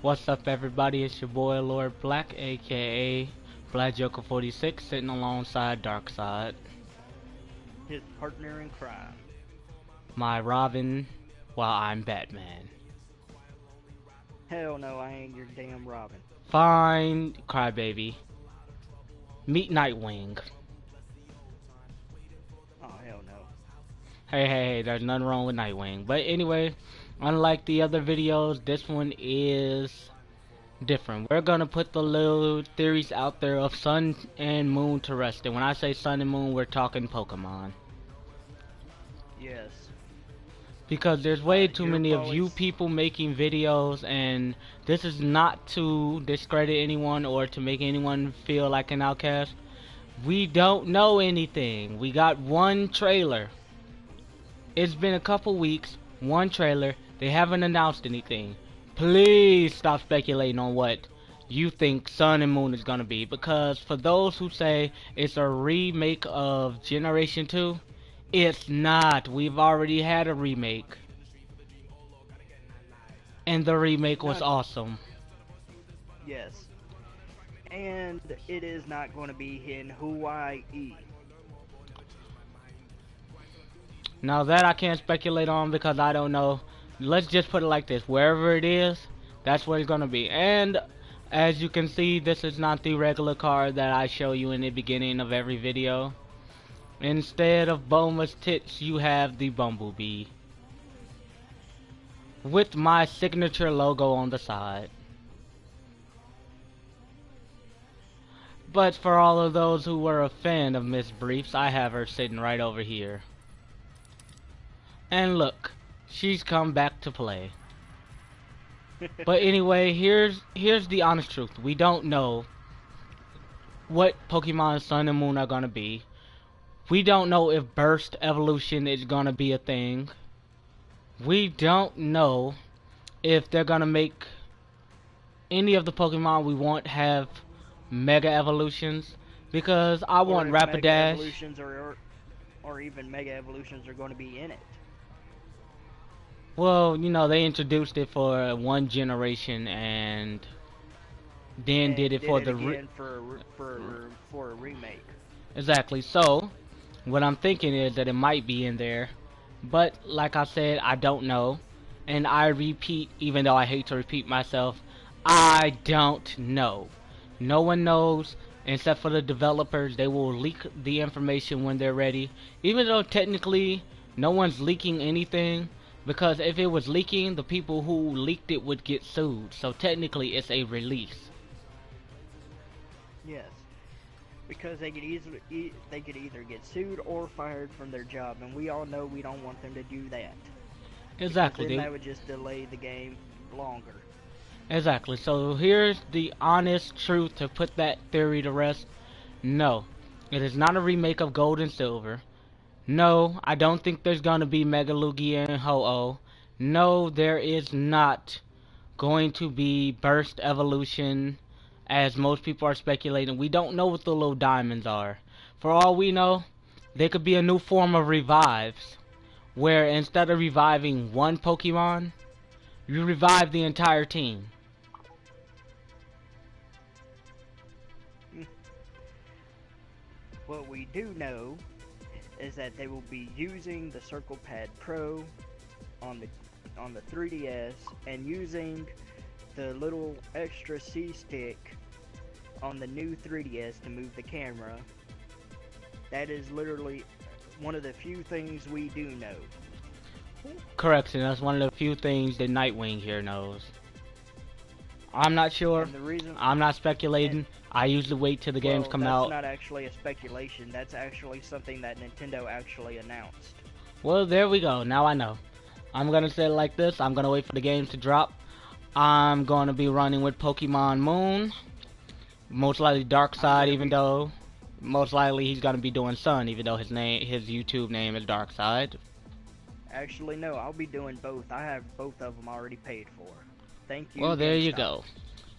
What's up, everybody? It's your boy Lord Black, aka Black Joker 46, sitting alongside Darkseid. His partner in crime. My Robin, while I'm Batman. Hell no, I ain't your damn Robin. Fine, crybaby. Meet Nightwing. Oh, hell no. Hey, there's nothing wrong with Nightwing. But anyway, unlike the other videos, this one is different. We're gonna put the little theories out there of Sun and Moon to rest. And when I say Sun and Moon, we're talking Pokemon. Yes. Because there's way too many of always... you people making videos, and this is not to discredit anyone or to make anyone feel like an outcast. We don't know anything. We got one trailer. It's been a couple weeks, one trailer. They haven't announced anything. Please stop speculating on what you think Sun and Moon is gonna be, because for those who say it's a remake of Generation 2, it's not. We've already had a remake. And the remake was awesome. Yes. And it is not going to be in Hawaii. Now that I can't speculate on because I don't know. Let's just put it like this. Wherever it is, that's where it's going to be. And as you can see, this is not the regular card that I show you in the beginning of every video. Instead of boneless tits, you have the Bumblebee with my signature logo on the side. But for all of those who were a fan of Miss Briefs, I have her sitting right over here. And look, she's come back to play. But anyway, here's the honest truth. We don't know what Pokemon Sun and Moon are gonna be. We don't know if burst evolution is gonna be a thing. We don't know if they're gonna make any of the Pokemon we want have mega evolutions, because I want Rapidash. Evolutions or even mega evolutions are going to be in it. Well, you know, they introduced it for one generation and then did it for for a remake. Exactly. So what I'm thinking is that it might be in there, but like I said, I don't know. And I repeat, even though I hate to repeat myself, I don't know. No one knows except for the developers. They will leak the information when they're ready, even though technically no one's leaking anything, because if it was leaking, the people who leaked it would get sued. So technically it's a release. Yes. Because they could either get sued or fired from their job, and we all know we don't want them to do that. Exactly. Then that would just delay the game longer. Exactly. So here's the honest truth to put that theory to rest. No, it is not a remake of Gold and Silver. No, I don't think there's gonna be Mega Lugia and Ho-Oh. No, there is not going to be burst evolution, as most people are speculating. We don't know what the little diamonds are. For all we know, they could be a new form of revives, where instead of reviving one Pokemon, you revive the entire team. What we do know is that they will be using the Circle Pad Pro on the 3DS and using the little extra C-stick on the new 3DS to move the camera. That is literally one of the few things we do know. Correction, that's one of the few things that Nightwing here knows. I'm not sure. I'm not speculating. I usually wait till the games come out. That's not actually a speculation. That's actually something that Nintendo actually announced. Well, there we go. Now I know. I'm gonna say it like this. I'm gonna wait for the games to drop. I'm gonna be running with Pokemon Moon. Most likely Darkseid, even though most likely he's gonna be doing Sun, even though his YouTube name is Darkseid. Actually, no. I'll be doing both. I have both of them already paid for. Thank you. Well, there you go.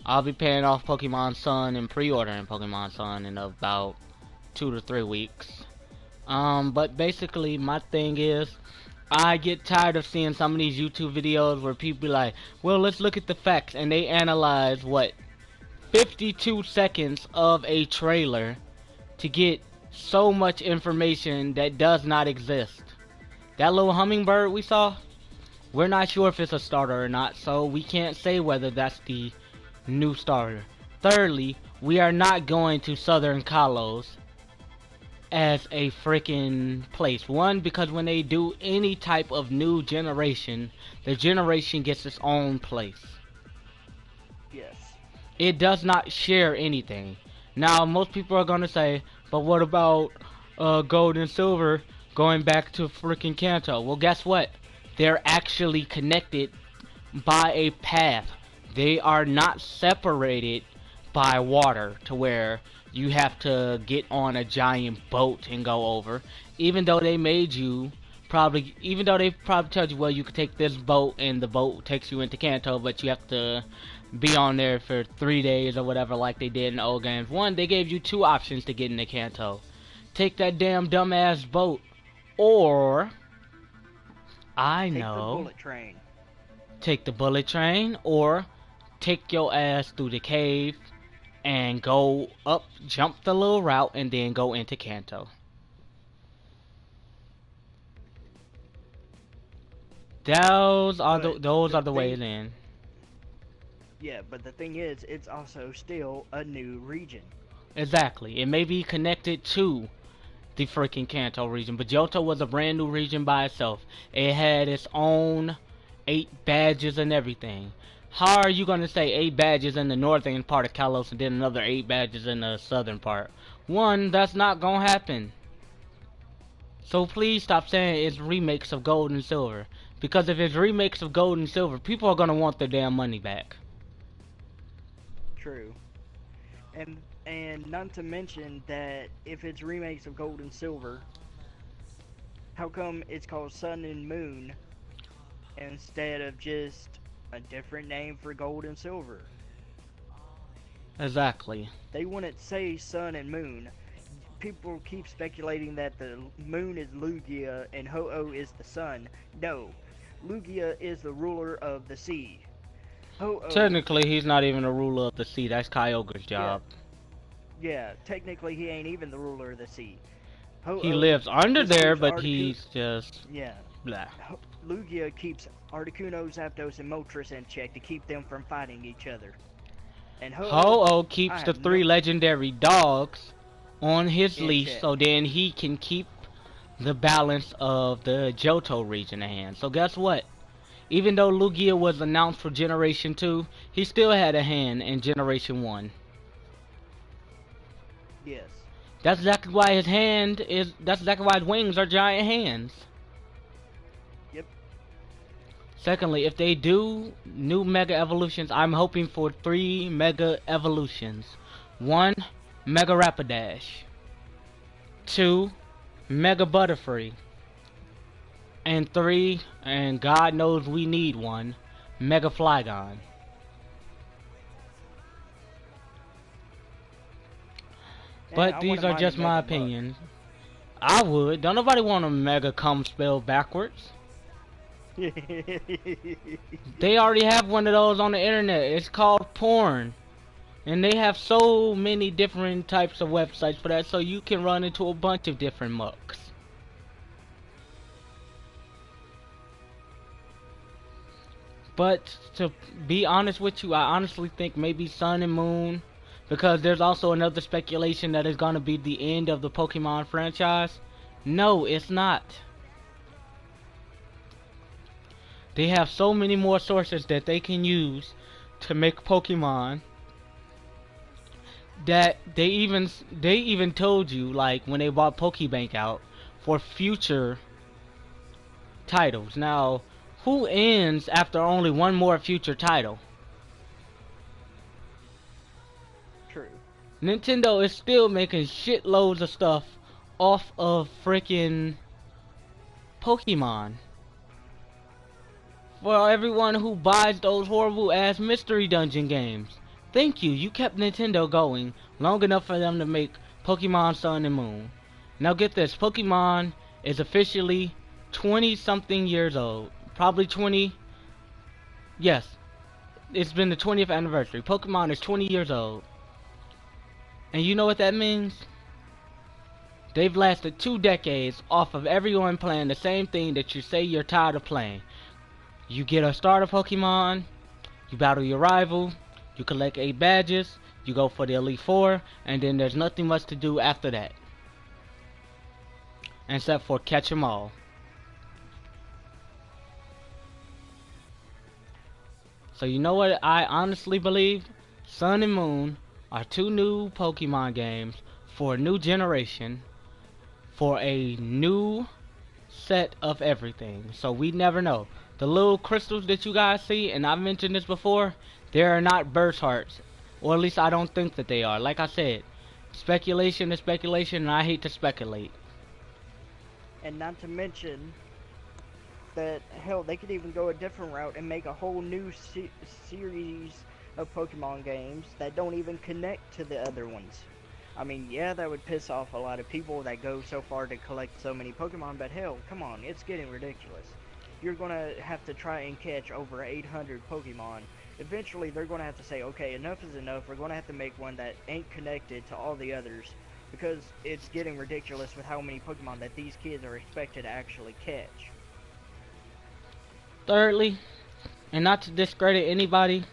I'll be paying off Pokemon Sun and pre-ordering Pokemon Sun in about 2 to 3 weeks. But basically my thing is, I get tired of seeing some of these YouTube videos where people be like, well, let's look at the facts, and they analyze, what, 52 seconds of a trailer to get so much information that does not exist. That little hummingbird we saw, we're not sure if it's a starter or not, so we can't say whether that's the new starter. Thirdly, we are not going to Southern Kalos as a freaking place. One, because when they do any type of new generation, the generation gets its own place. Yes. It does not share anything. Now, most people are going to say, but what about gold and silver going back to freaking Kanto? Well, guess what? They're actually connected by a path. They are not separated by water to where you have to get on a giant boat and go over. Even though they made you probably, even though they probably told you, well, you could take this boat and the boat takes you into Kanto, but you have to be on there for 3 days or whatever, like they did in the old games. One, they gave you two options to get into Kanto: take that damn dumbass boat, or I know, take the bullet train. Take the bullet train, or take your ass through the cave and go up, jump the little route, and then go into Kanto. Those are the ways in. Yeah, but the thing is, it's also still a new region. Exactly. It may be connected to the freaking Kanto region, but Johto was a brand new region by itself. It had its own 8 badges and everything. How are you going to say 8 badges in the northern part of Kalos and then another 8 badges in the southern part? One, that's not going to happen. So please stop saying it's remakes of Gold and Silver. Because if it's remakes of Gold and Silver, people are going to want their damn money back. True. And not to mention that if it's remakes of Gold and Silver, how come it's called Sun and Moon instead of just a different name for Gold and Silver? Exactly. They wouldn't say Sun and Moon. People keep speculating that the moon is Lugia and Ho-Oh is the sun. No. Lugia is the ruler of the sea. Ho-Oh... Technically, he's not even a ruler of the sea. That's Kyogre's job. Yeah, technically he ain't even the ruler of the sea. Ho-Oh he lives under there, but Articuno, he's just... Yeah. Blah. Lugia keeps Articuno, Zapdos, and Moltres in check to keep them from fighting each other. And Ho-Oh keeps the 3 legendary dogs on his leash, so then he can keep the balance of the Johto region in hand. So guess what? Even though Lugia was announced for Generation 2, he still had a hand in Generation 1. Yes. That's exactly why his hand is, that's exactly why his wings are giant hands. Yep. Secondly, if they do new Mega Evolutions, I'm hoping for 3 Mega Evolutions. 1, Mega Rapidash. 2, Mega Butterfree. And 3, and God knows we need one, Mega Flygon. But these are just my opinions. I would. Don't nobody want a Mega come spelled backwards. They already have one of those on the internet. It's called porn. And they have so many different types of websites for that, so you can run into a bunch of different mucks. But to be honest with you, I honestly think maybe Sun and Moon, because there's also another speculation that is going to be the end of the Pokemon franchise. No, it's not. They have so many more sources that they can use to make Pokemon that they even told you, like when they bought Pokebank out, for future titles. Now, who ends after only one more future title? True. Nintendo is still making shitloads of stuff off of freaking Pokemon. For everyone who buys those horrible ass mystery dungeon games, thank you. You kept Nintendo going long enough for them to make Pokemon Sun and Moon. Now get this, Pokemon is officially 20 something years old. Probably 20. Yes, it's been the 20th anniversary. Pokemon is 20 years old. And you know what that means? They've lasted 2 decades off of everyone playing the same thing that you say you're tired of playing. You get a starter Pokemon, you battle your rival, you collect 8 badges, you go for the Elite Four, and then there's nothing much to do after that. Except for catch 'em all. So you know what I honestly believe? Sun and Moon are 2 new Pokemon games for a new generation, for a new set of everything. So we never know. The little crystals that you guys see, and I've mentioned this before, they are not burst hearts. Or at least I don't think that they are. Like I said, speculation is speculation, and I hate to speculate. And not to mention that, hell, they could even go a different route and make a whole new series of Pokemon games that don't even connect to the other ones. I mean, yeah, that would piss off a lot of people that go so far to collect so many Pokemon, but hell, come on, it's getting ridiculous. You're gonna have to try and catch over 800 Pokemon. Eventually, they're gonna have to say, okay, enough is enough, we're gonna have to make one that ain't connected to all the others, because it's getting ridiculous with how many Pokemon that these kids are expected to actually catch. Thirdly, and not to discredit anybody,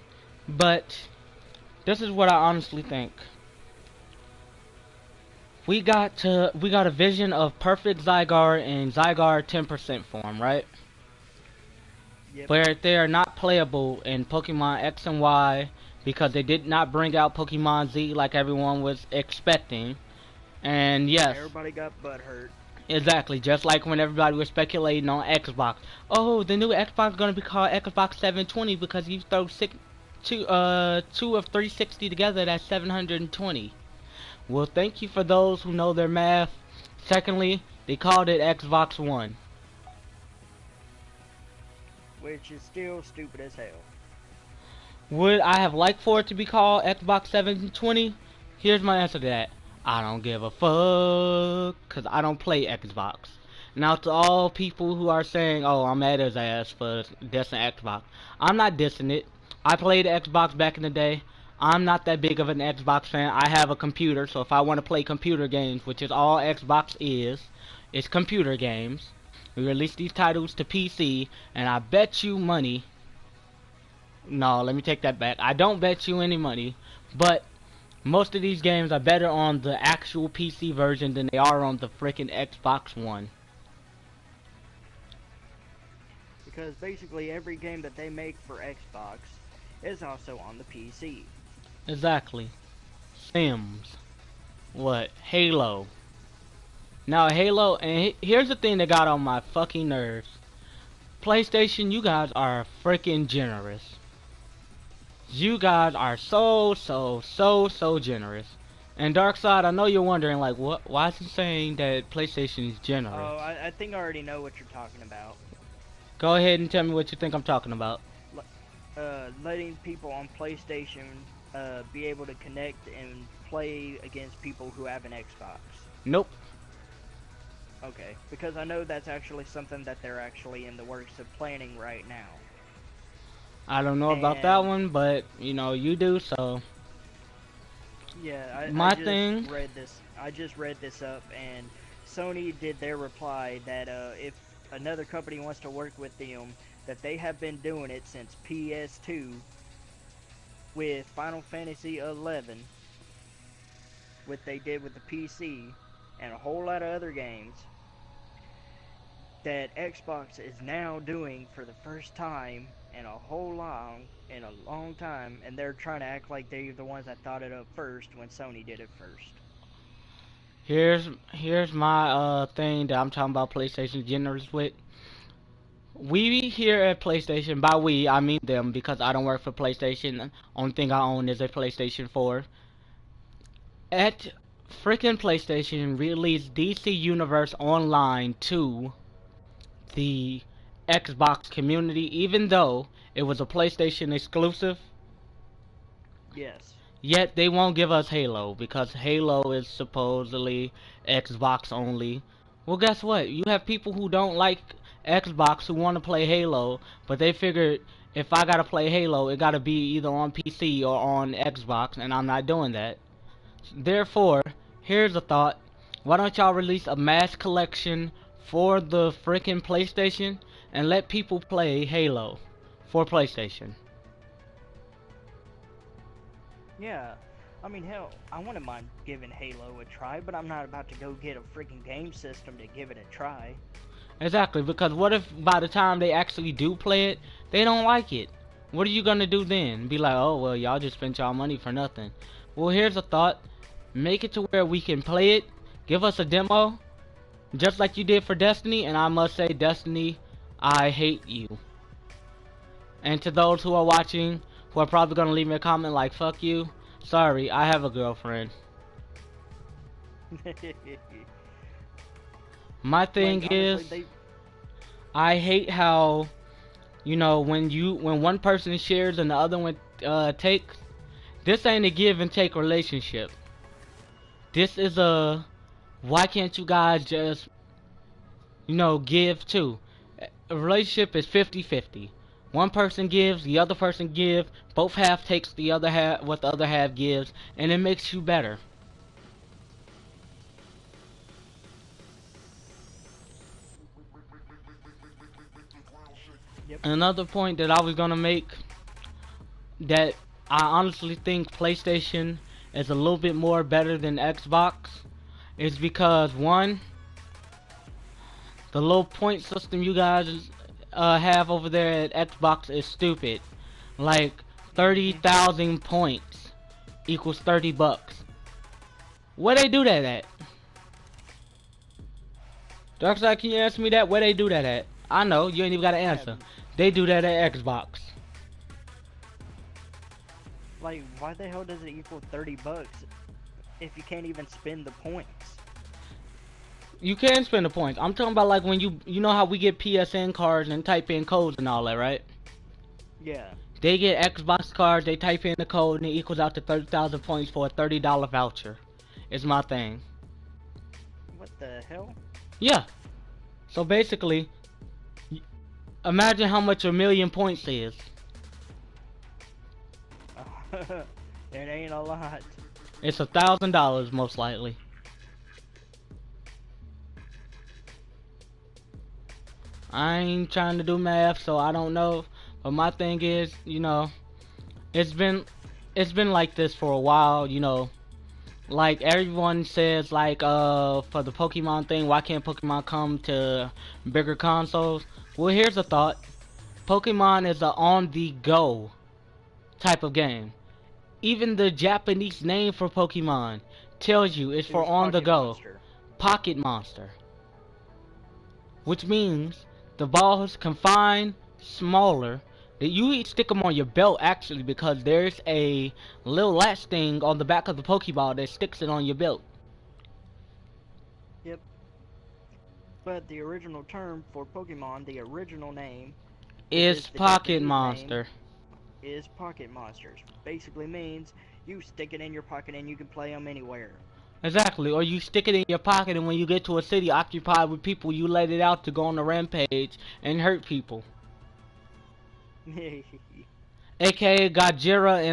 but this is what I honestly think. We got a vision of perfect Zygarde and Zygarde 10% form, right? Yep. Where they are not playable in Pokemon X and Y because they did not bring out Pokemon Z like everyone was expecting. And yes, everybody got butthurt. Exactly, just like when everybody was speculating on Xbox. Oh, the new Xbox is gonna be called Xbox 720 because you throw two of 360 together, that's 720. Well, thank you for those who know their math. Secondly, they called it Xbox One, which is still stupid as hell. Would I have liked for it to be called Xbox 720? Here's my answer to that. I don't give a fuck, cause I don't play Xbox. Now to all people who are saying, oh, I'm at his ass for dissing Xbox. I'm not dissing it. I played Xbox back in the day. I'm not that big of an Xbox fan. I have a computer, so if I want to play computer games, which is all Xbox is, it's computer games. We release these titles to PC, and I bet you money. No, let me take that back. I don't bet you any money, but most of these games are better on the actual PC version than they are on the freaking Xbox One. Because basically every game that they make for Xbox is also on the PC. Exactly. Sims. What? Halo. Now Halo, and here's the thing that got on my fucking nerves. PlayStation, you guys are freaking generous. You guys are so generous. And Darkseid, I know you're wondering, like, what? Why is he saying that PlayStation is generous? Oh, I think I already know what you're talking about. Go ahead and tell me what you think I'm talking about. Letting people on PlayStation be able to connect and play against people who have an Xbox. Nope. Okay, because I know that's actually something that they're actually in the works of planning right now. I don't know about that one, but you know you do, so. Yeah, I just read this up, and Sony did their reply that if another company wants to work with them, that they have been doing it since PS2 with Final Fantasy 11, what they did with the PC, and a whole lot of other games that Xbox is now doing for the first time in a long time, and they're trying to act like they're the ones that thought it up first when Sony did it first. Here's my thing that I'm talking about PlayStation generous with. We here at PlayStation, by we I mean them because I don't work for PlayStation. Only thing I own is a PlayStation 4. At freaking PlayStation released DC Universe Online to the Xbox community, even though it was a PlayStation exclusive. Yes. Yet they won't give us Halo because Halo is supposedly Xbox only. Well, guess what? You have people who don't like Xbox who want to play Halo, but they figured if I gotta play Halo, it gotta be either on PC or on Xbox, and I'm not doing that. Therefore, here's a thought. Why don't y'all release a mass collection for the frickin' PlayStation and let people play Halo for PlayStation? Yeah. I mean, hell, I wouldn't mind giving Halo a try, but I'm not about to go get a freaking game system to give it a try. Exactly, because what if by the time they actually do play it, they don't like it? What are you gonna do then? Be like, oh, well, y'all just spent y'all money for nothing. Well, here's a thought. Make it to where we can play it. Give us a demo, just like you did for Destiny, and I must say, Destiny, I hate you. And to those who are watching, who are probably gonna leave me a comment like, fuck you, sorry, I have a girlfriend. My thing Like, is, honestly, I hate how, you know, when one person shares and the other one takes. This ain't a give and take relationship. This is a, why can't you guys just, you know, give too? A relationship is 50-50. One person gives, the other person gives, both half takes the other half, what the other half gives, and it makes you better. Yep. Another point that I was gonna make, that I honestly think PlayStation is a little bit more better than Xbox, is because one, the little point system you guys have over there at Xbox is stupid. Like 30,000 points equals $30. Where they do that at? Darkside, can you answer me that? Where they do that at? I know, you ain't even gotta answer. They do that at Xbox. Like, why the hell does it equal $30 if you can't even spend the points? You can spend the points. I'm talking about like when you know how we get PSN cards and type in codes and all that, right? Yeah. They get Xbox cards, they type in the code, and it equals out to 30,000 points for a $30 voucher. It's my thing. What the hell? Yeah. So basically, imagine how much a million points is. It ain't a lot. It's $1,000 most likely. I ain't trying to do math, so I don't know. But my thing is, you know, it's been like this for a while, you know. Like everyone says, like for the Pokemon thing, why can't Pokemon come to bigger consoles? Well, here's a thought. Pokemon is a on-the-go type of game. Even the Japanese name for Pokemon tells you it's for on-the-go. Pocket Monster. Which means the balls confined, smaller. That you stick them on your belt actually, because there's a little latch thing on the back of the Pokeball that sticks it on your belt. Yep. But the original term for Pokemon, the original name, Is Pocket Monster. Is Pocket Monsters. Basically means you stick it in your pocket and you can play them anywhere. Exactly, or you stick it in your pocket and when you get to a city occupied with people, you let it out to go on a rampage and hurt people. AKA Gajira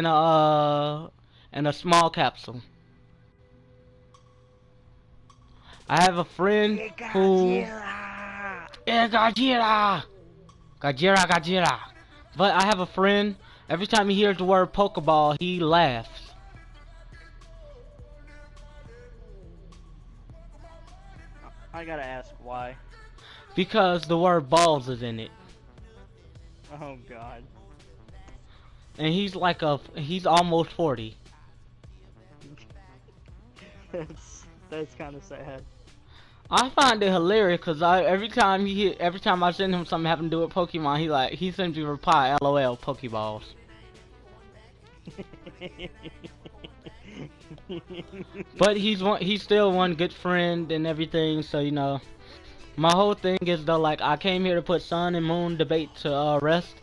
in a small capsule. I have a friend who Gajira! Gajira. But I have a friend, every time he hears the word Pokeball, he laughs. I gotta ask why. Because the word balls is in it. Oh god. And he's like he's almost 40. That's kind of sad. I find it hilarious because every time I send him something having to do with Pokemon, he sends me a reply, LOL, Pokeballs. But he's still one good friend and everything, so you know. My whole thing is though, like, I came here to put Sun and Moon debate to rest.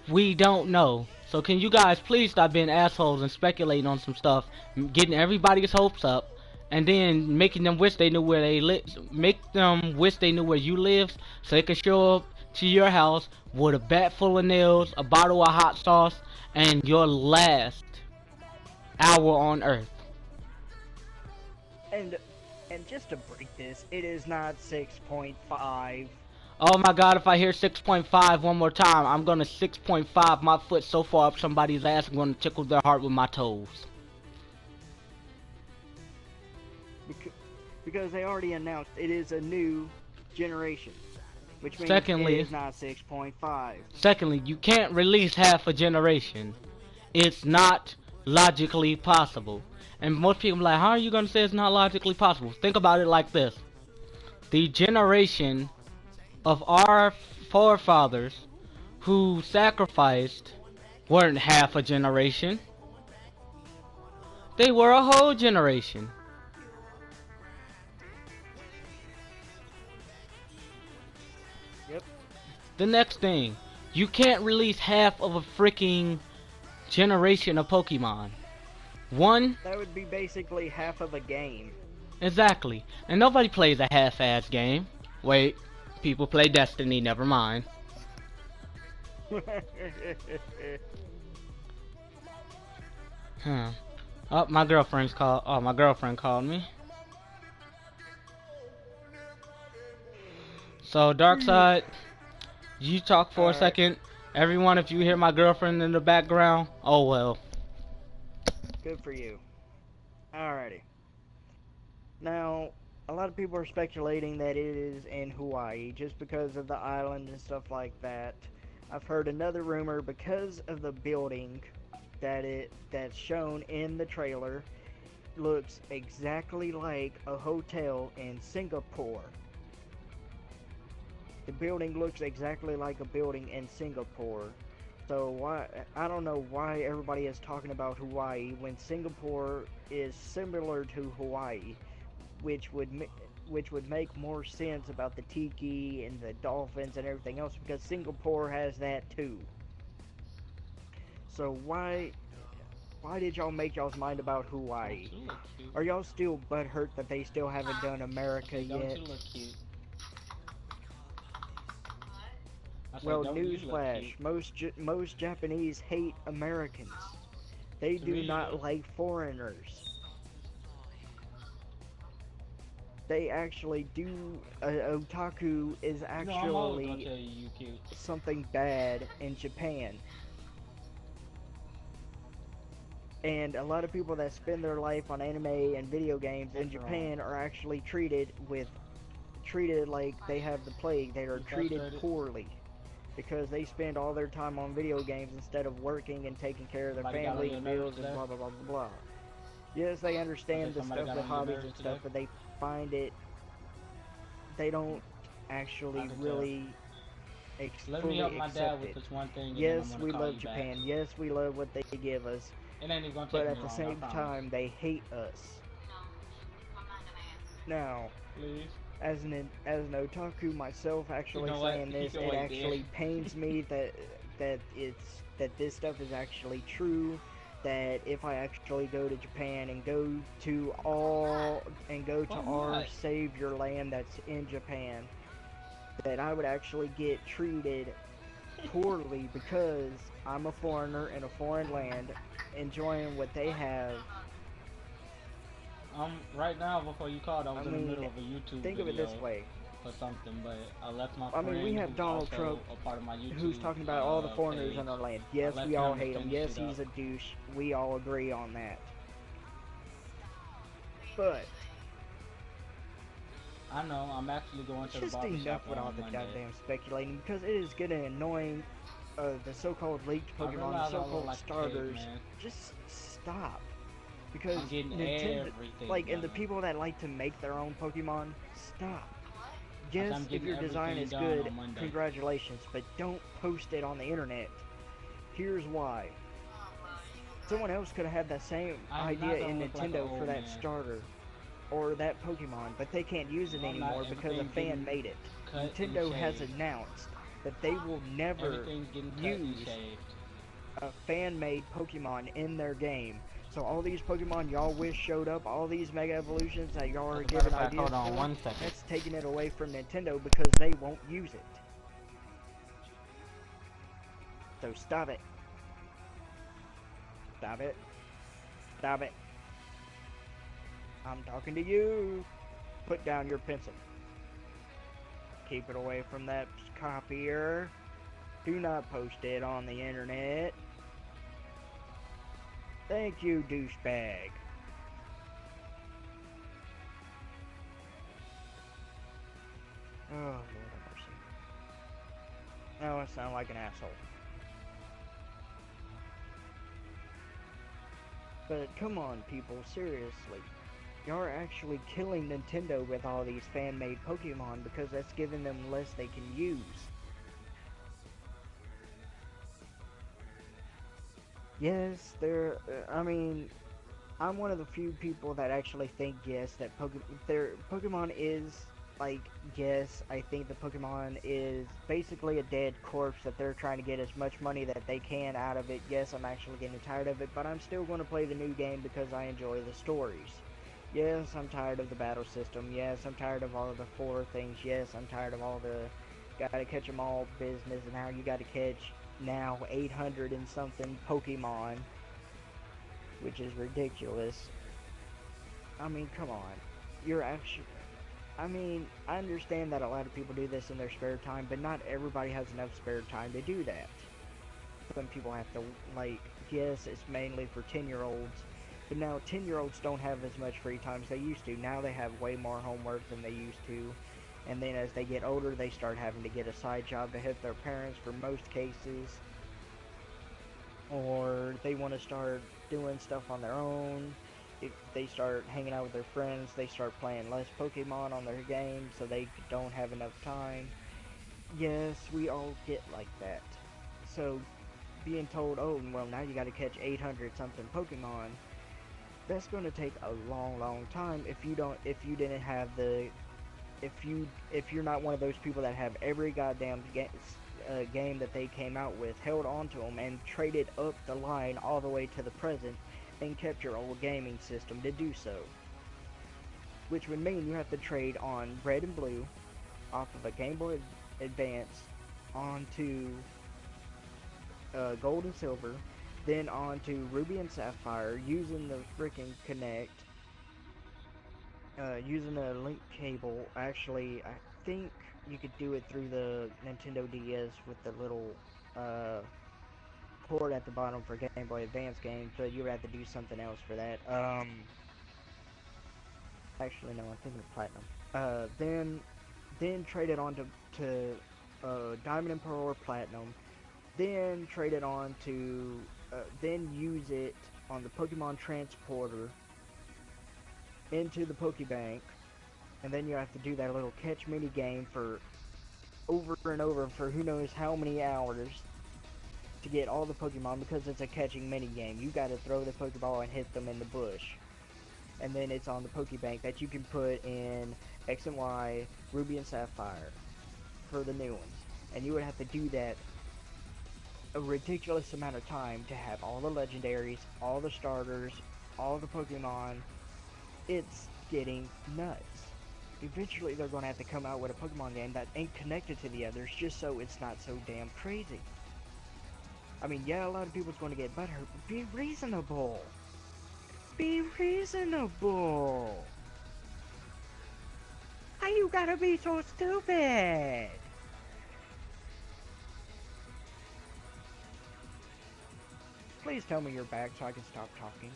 We don't know. So can you guys please stop being assholes and speculating on some stuff, getting everybody's hopes up, and then making them wish they knew where they make them wish they knew where you live, so they could show up to your house with a bat full of nails, a bottle of hot sauce, and your last hour on Earth. And and just to break this, it is not 6.5. Oh my god, if I hear 6.5 one more time, I'm gonna 6.5 my foot so far up somebody's ass, I'm gonna tickle their heart with my toes. Because they already announced it is a new generation, which means Secondly, it is not 6.5. Secondly, you can't release half a generation. It's not logically possible. And most people are like, how are you gonna say it's not logically possible? Think about it like this. The generation of our forefathers who sacrificed weren't half a generation. They were a whole generation. Yep. The next thing, you can't release half of a freaking generation of Pokemon. One, That would be basically half of a game. exactly. And nobody plays a half-ass game. Wait, people play Destiny, never mind. Huh. Oh, my girlfriend called me. So, Darkside, you talk for a second. Everyone, if you hear my girlfriend in the background, oh well. Good for you. Alrighty. Now, a lot of people are speculating that it is in Hawaii just because of the island and stuff like that. I've heard another rumor because of the building that's shown in the trailer looks exactly like a hotel in Singapore. The building looks exactly like a building in Singapore. So why, I don't know why everybody is talking about Hawaii when Singapore is similar to Hawaii, which would make more sense about the tiki and the dolphins and everything else, because Singapore has that too. So why did y'all make y'all's mind about Hawaii? Are y'all still butthurt that they still haven't done America yet? Well, newsflash, most Japanese hate Americans. They do not like foreigners. They actually do, otaku is actually something bad in Japan. And a lot of people that spend their life on anime and video games in Japan are actually treated like they have the plague. They are treated poorly because they spend all their time on video games instead of working and taking care of their family and bills and blah blah blah blah blah. Yes, they understand the stuff, the hobbies and stuff, but they don't actually really fully accept it. Yes, we love Japan. Yes, we love what they give us. But at the same time, they hate us. Now, as an otaku myself, actually saying this, it actually pains me that this stuff is actually true. That if I actually go to Japan and go to our savior land that's in Japan, that I would actually get treated poorly because I'm a foreigner in a foreign land, enjoying what they have. Right now, before you called, I was in the middle of a YouTube Think of it this way. Or something, but I left my I mean, we have Donald Trump, who's talking about all the foreigners in our land. Yes, we all hate him. Yes, he's a douche. We all agree on that. But I know, I'm actually going to the just barbershop enough with all the goddamn speculating, because it is getting annoying. The so-called leaked Pokemon, the so-called starters. Just stop. Because Nintendo, and the people that like to make their own Pokemon, stop. Yes, if your design is good, congratulations, but don't post it on the internet. Here's why. Someone else could have had that same idea in Nintendo for that starter, or that Pokemon, but they can't use it anymore because a fan made it. Nintendo has announced that they will never use a fan-made Pokemon in their game. So all these Pokemon y'all wish showed up, all these Mega Evolutions that y'all As are a matter giving of fact, ideas hold on for, 1 second. that's taking it away from Nintendo because they won't use it. So stop it. Stop it. Stop it. I'm talking to you. Put down your pencil. Keep it away from that copier. Do not post it on the internet. Thank you, douchebag. Oh, Lord have mercy. Now I sound like an asshole. But come on, people, seriously. You're actually killing Nintendo with all these fan-made Pokemon because that's giving them less they can use. Yes, I mean, I'm one of the few people that actually think yes that Pokemon is like yes. I think the Pokemon is basically a dead corpse that they're trying to get as much money that they can out of it. Yes, I'm actually getting tired of it, but I'm still going to play the new game because I enjoy the stories. Yes, I'm tired of the battle system. Yes, I'm tired of all of the four things. Yes, I'm tired of all the gotta catch 'em all business and how you gotta catch now 800 and something Pokemon, which is ridiculous. I mean, come on. You're actually. I mean, I understand that a lot of people do this in their spare time, but not everybody has enough spare time to do that. Some people have to, like, yes, it's mainly for 10-year-olds, but now 10-year-olds don't have as much free time as they used to. Now they have way more homework than they used to. And then as they get older, they start having to get a side job to help their parents for most cases. Or they want to start doing stuff on their own. If they start hanging out with their friends, they start playing less Pokemon on their game, so they don't have enough time. Yes, we all get like that. So being told, oh, well, now you got to catch 800 something Pokemon, that's going to take a long, long time if you didn't have the if you're not one of those people that have every goddamn game that they came out with, held onto them and traded up the line all the way to the present, and kept your old gaming system to do so. Which would mean you have to trade on Red and Blue off of a Game Boy Advance onto Gold and Silver, then onto Ruby and Sapphire using the freaking Connect, using a link cable. Actually, I think you could do it through the Nintendo DS with the little uh, port at the bottom for Game Boy Advance games, but you would have to do something else for that. Actually, no, I'm thinking of Platinum. Then trade it on to Diamond and Pearl or Platinum. Then trade it on to then use it on the Pokemon Transporter into the Pokebank, and then you have to do that little catch mini game for over and over for who knows how many hours to get all the Pokemon because it's a catching mini game. You got to throw the Pokeball and hit them in the bush, and then it's on the Pokebank that you can put in X and Y, Ruby and Sapphire for the new ones, and you would have to do that a ridiculous amount of time to have all the legendaries, all the starters, all the Pokemon. It's getting nuts. Eventually they're going to have to come out with a Pokemon game that ain't connected to the others just so it's not so damn crazy. I mean, yeah, a lot of people's going to get butthurt, but be reasonable. Be reasonable. How you gotta be so stupid? Please tell me you're back so I can stop talking.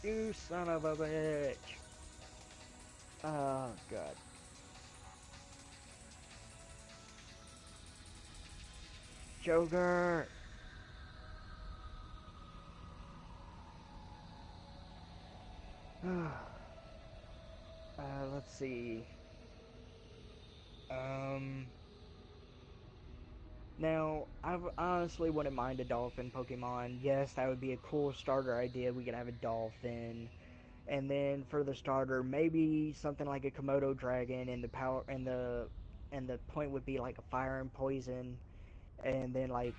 You son of a bitch. Oh, God. Joker. Let's see. Um, Now, I honestly wouldn't mind a dolphin Pokemon. Yes, that would be a cool starter idea. We could have a dolphin, and then for the starter, maybe something like a Komodo dragon, and the point would be like a fire and poison, and then like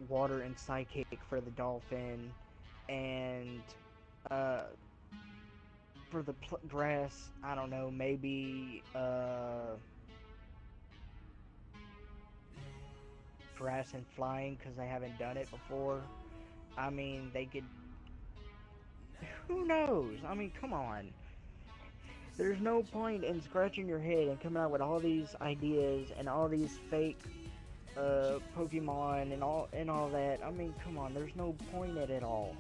water and psychic for the dolphin, and uh, for the grass, I don't know, maybe grass and flying because they haven't done it before. I mean, they could. Who knows? I mean, come on. There's no point in scratching your head and coming out with all these ideas and all these fake Pokemon and all that. I mean, come on. There's no point in it all.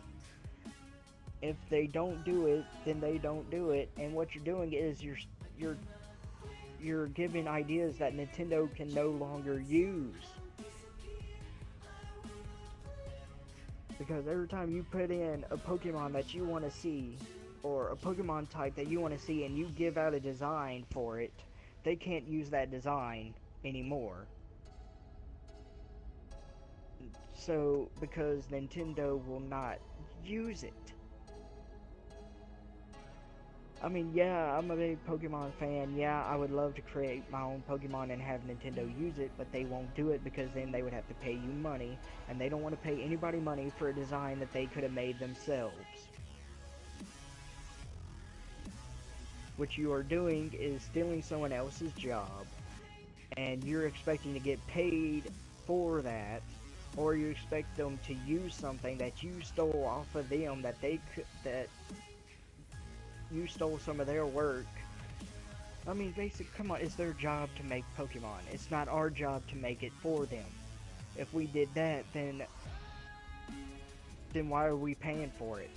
If they don't do it, then they don't do it. And what you're doing is you're giving ideas that Nintendo can no longer use. Because every time you put in a Pokemon that you want to see, or a Pokemon type that you want to see, and you give out a design for it, they can't use that design anymore. So, because Nintendo will not use it. I mean, yeah, I'm a big Pokemon fan. Yeah, I would love to create my own Pokemon and have Nintendo use it, but they won't do it because then they would have to pay you money, and they don't want to pay anybody money for a design that they could have made themselves. What you are doing is stealing someone else's job, and you're expecting to get paid for that, or you expect them to use something that you stole off of them that you stole some of their work. I mean, basically, come on, it's their job to make Pokemon. It's not our job to make it for them. If we did that, then why are we paying for it?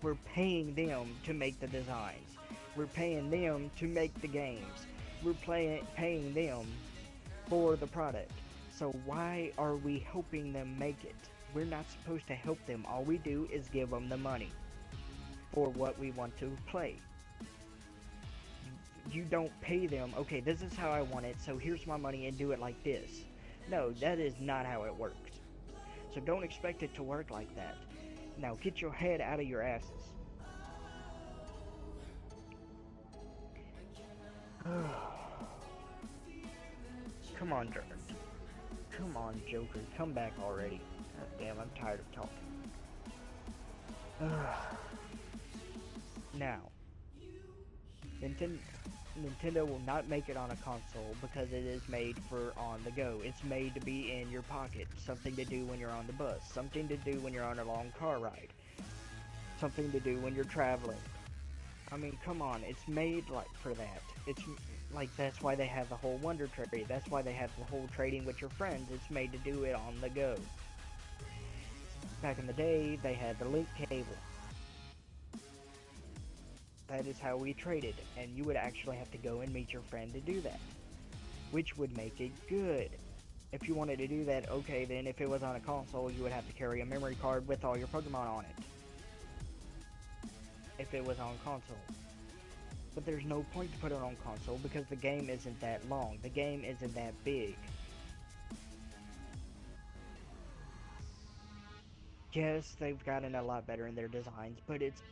We're paying them to make the designs. We're paying them to make the games. We're paying them for the product. So why are we helping them make it? We're not supposed to help them. All we do is give them the money for what we want to play. You don't pay them, okay, this is how I want it, so here's my money and do it like this. No, that is not how it works. So don't expect it to work like that. Now get your head out of your asses. Come on, Joker. Come on, Joker. Come back already. God damn, I'm tired of talking. Now, Nintendo will not make it on a console because it is made for on the go. It's made to be in your pocket. Something to do when you're on the bus. Something to do when you're on a long car ride. Something to do when you're traveling. I mean, come on. It's made like for that. It's like that's why they have the whole Wonder Trade. That's why they have the whole trading with your friends. It's made to do it on the go. Back in the day, they had the link cable. That is how we traded, and you would actually have to go and meet your friend to do that, which would make it good. If you wanted to do that, okay, then if it was on a console, you would have to carry a memory card with all your Pokemon on it. If it was on console. But there's no point to put it on console because the game isn't that long. The game isn't that big. Yes, they've gotten a lot better in their designs, but it's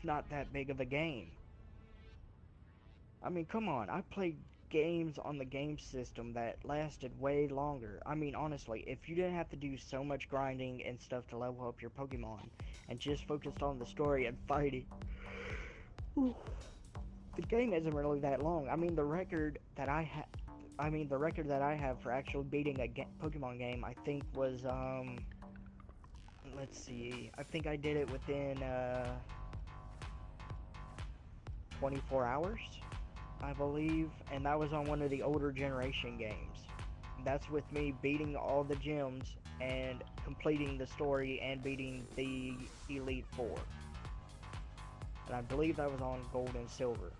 not that big of a game. I mean, come on, I played games on the game system that lasted way longer. I mean, honestly, if you didn't have to do so much grinding and stuff to level up your Pokemon, and just focused on the story and fighting, the game isn't really that long. I mean, the record that I have for actually beating a Pokemon game, I think was, let's see, I think I did it within, 24 hours, I believe, and that was on one of the older generation games. That's with me beating all the gyms and completing the story and beating the Elite Four. And I believe that was on Gold and Silver.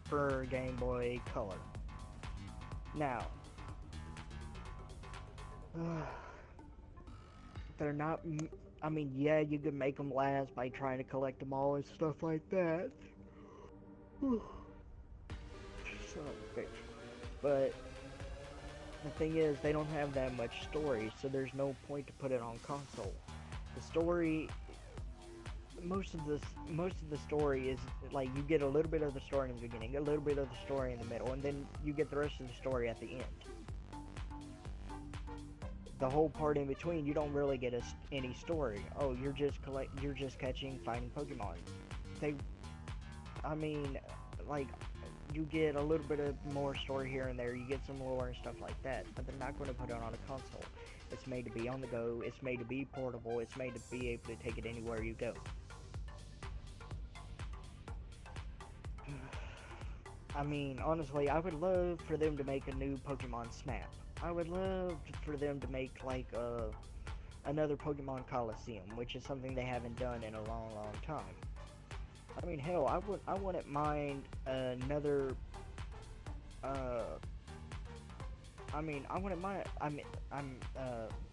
For Game Boy Color. Now, they're not... I mean, yeah, you could make them last by trying to collect them all and stuff like that. Son of a bitch. But the thing is, they don't have that much story, so there's no point to put it on console. The story most of the story is like you get a little bit of the story in the beginning, a little bit of the story in the middle, and then you get the rest of the story at the end. The whole part in between, you don't really get any story. Oh, you're just catching, fighting Pokemon. They, I mean, like, you get a little bit of more story here and there. You get some lore and stuff like that, but they're not going to put it on a console. It's made to be on the go. It's made to be portable. It's made to be able to take it anywhere you go. I mean, honestly, I would love for them to make a new Pokemon Snap. I would love for them to make like another Pokemon Coliseum, which is something they haven't done in a long, long time. I mean, hell, I wouldn't mind another. I mean, I wouldn't mind.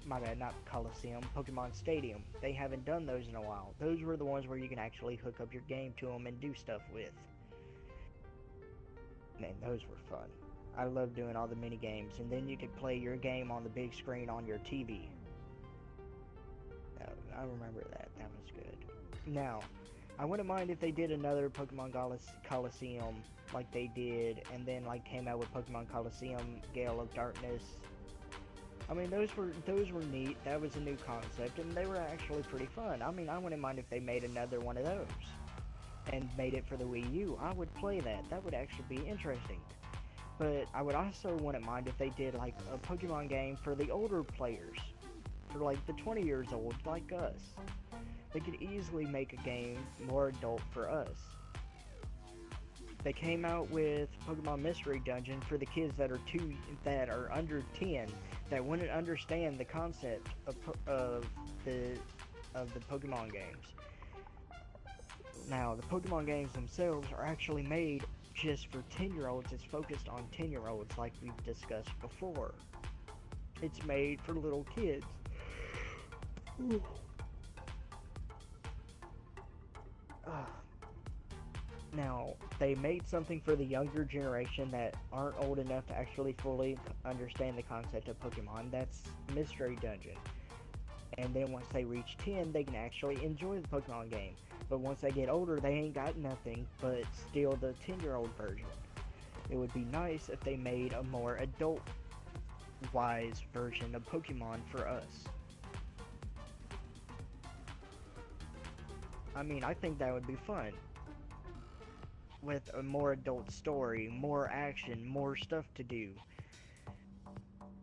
My bad, not Coliseum, Pokemon Stadium. They haven't done those in a while. Those were the ones where you can actually hook up your game to them and do stuff with. Man, those were fun. I love doing all the mini games, and then you could play your game on the big screen on your TV. I remember that. That was good. Now, I wouldn't mind if they did another Pokemon Coliseum like they did, and then like came out with Pokemon Coliseum Gale of Darkness. I mean, those were neat. That was a new concept, and they were actually pretty fun. I mean, I wouldn't mind if they made another one of those and made it for the Wii U. I would play that. That would actually be interesting. But I would also wouldn't mind if they did like a Pokemon game for the older players, for like the 20 years old like us. They could easily make a game more adult for us. They came out with Pokemon Mystery Dungeon for the kids that are under 10 that wouldn't understand the concept of the Pokemon games. Now, the Pokemon games themselves are actually made just for 10-year-olds. It's focused on 10-year-olds like we've discussed before. It's made for little kids. Now, they made something for the younger generation that aren't old enough to actually fully understand the concept of Pokemon. That's Mystery Dungeon. And then once they reach 10, they can actually enjoy the Pokemon game. But once they get older, they ain't got nothing but still the 10-year-old version. It would be nice if they made a more adult-wise version of Pokemon for us. I mean, I think that would be fun. With a more adult story, more action, more stuff to do.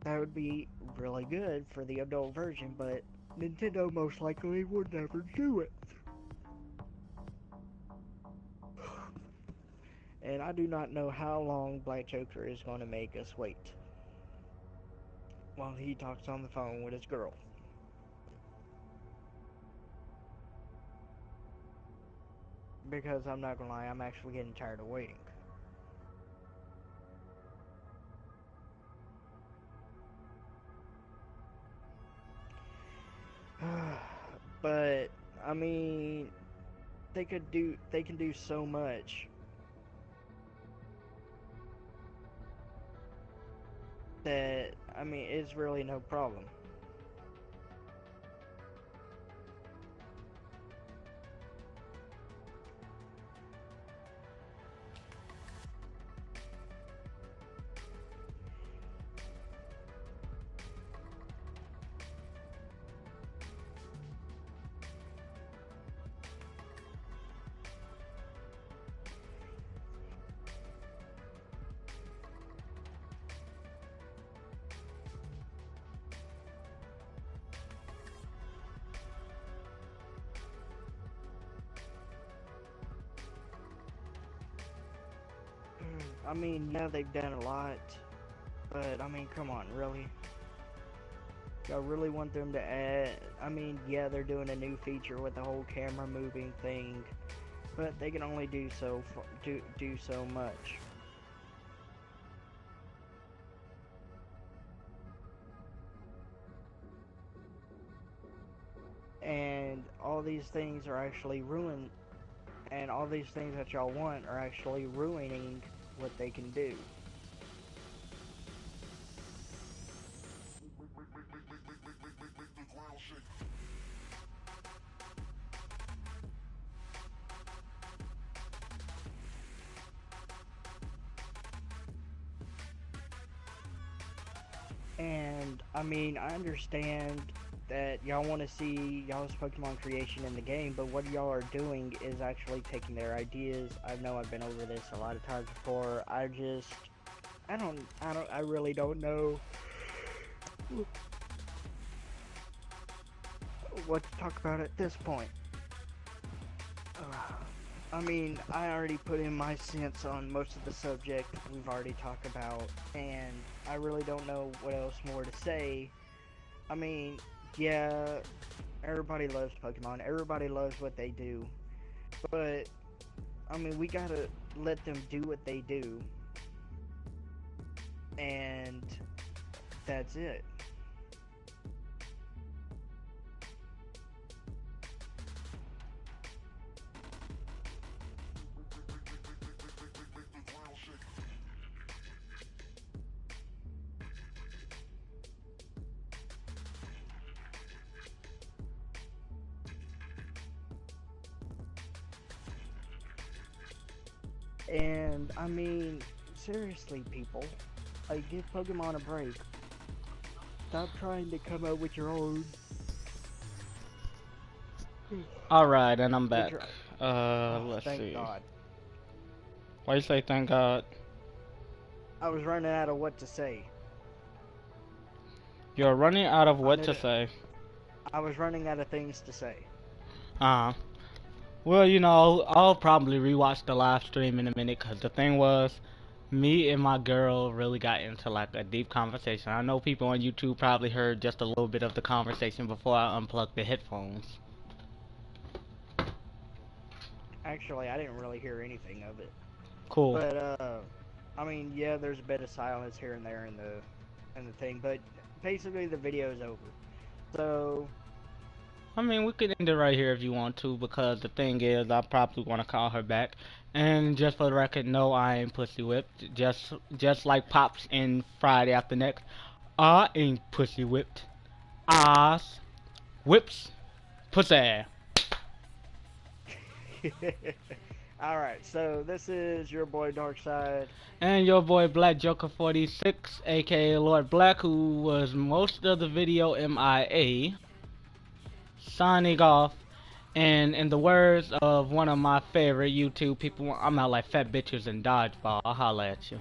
That would be really good for the adult version, but Nintendo most likely would never do it. And I do not know how long Black Joker is going to make us wait while he talks on the phone with his girl. Because I'm not gonna lie, I'm actually getting tired of waiting. But I mean, they can do so much that, I mean, it's really no problem. I mean, yeah, they've done a lot, but I mean, come on, really? Y'all really want them to add? I mean, yeah, they're doing a new feature with the whole camera moving thing, but they can only do so much. And all these things are actually ruined, and all these things that y'all want are actually ruining what they can do. And I mean, I understand that y'all want to see y'all's Pokemon creation in the game, but what y'all are doing is actually taking their ideas. I know I've been over this a lot of times before. I really don't know what to talk about at this point. I mean, I already put in my sense on most of the subject we've already talked about, and I really don't know what else more to say. I mean, yeah, everybody loves Pokemon, everybody loves what they do, but, I mean, we gotta let them do what they do, and that's it. And, I mean, seriously, people, like, give Pokemon a break. Stop trying to come up with your own. Alright, and I'm back. With your, Let's thank see. God. Why you say thank God? I was running out of what to say. You're running out of I what knew to that. say. I was running out of things to say. Uh-huh. Well, you know, I'll probably rewatch the live stream in a minute, because the thing was, me and my girl really got into like a deep conversation. I know people on YouTube probably heard just a little bit of the conversation before I unplugged the headphones. Actually, I didn't really hear anything of it. Cool. But I mean, yeah, there's a bit of silence here and there in the thing, but basically the video is over. So I mean, we could end it right here if you want to, because the thing is, I probably want to call her back. And just for the record, no, I ain't pussy whipped. Just like Pops in Friday After Next, I ain't pussy whipped. Ass whips pussy. all right, so this is your boy Darkside. And your boy Black Joker 46, aka Lord Black, who was most of the video MIA, signing off. And in the words of one of my favorite YouTube people, I'm out like fat bitches in dodgeball. I'll holla at you.